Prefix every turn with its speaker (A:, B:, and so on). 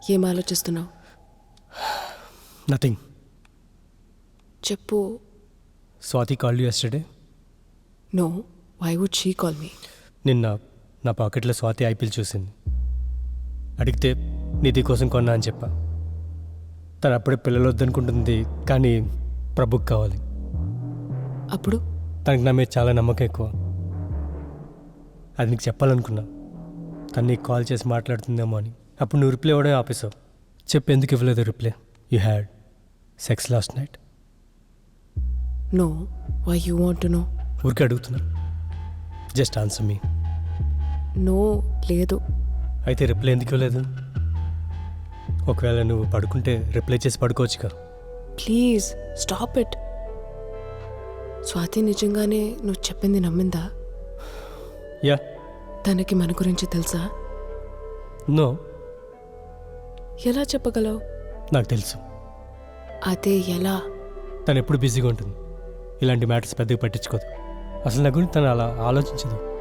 A: ఏం ఆలోచిస్తున్నావు?
B: నథింగ్.
A: చెప్పు.
B: Swathi call you yesterday?
A: No, why would she call me?
B: నిన్న నా పాకెట్లో స్వాతి ఐపీఎల్ చూసింది. అడిగితే నిధి కోసం కొన్నా అని చెప్పా. తను అప్పుడే పిల్లలు వద్దనుకుంటుంది, కానీ ప్రభుకి కావాలి.
A: అప్పుడు
B: తనకి నా మీద చాలా నమ్మకం ఎక్కువ. అది నీకు చెప్పాలనుకున్నా. తను నీకు కాల్ చేసి మాట్లాడుతుందేమో అని. అప్పుడు నువ్వు రిప్లై ఇవ్వడం ఆపేసావు. చెప్పు, ఎందుకు ఇవ్వలేదు reply? You had sex last night.
A: No, why you want to know?
B: ఊరికే అడుగుతున్నా. జస్ట్ ఆన్సర్ మీ.
A: నో, లేదు.
B: అయితే రిప్లై ఎందుకు ఇవ్వలేదు? ఒకవేళ నువ్వు పడుకుంటే రిప్లై చేసి పడుకోవచ్చుగా.
A: Please stop it. స్వాతి నిజంగానే నువ్వు చెప్పింది నమ్మిందా?
B: యా.
A: తనకి మన గురించి తెలుసా?
B: నో.
A: ఎలా చెప్పగలవు?
B: నాకు తెలుసు.
A: అదే ఎలా?
B: తను ఎప్పుడు బిజీగా ఉంటుంది. ఇలాంటి మ్యాటర్స్ పెద్దగా పట్టించుకోదు. అసలు నా గురించి తను అలా ఆలోచించదు.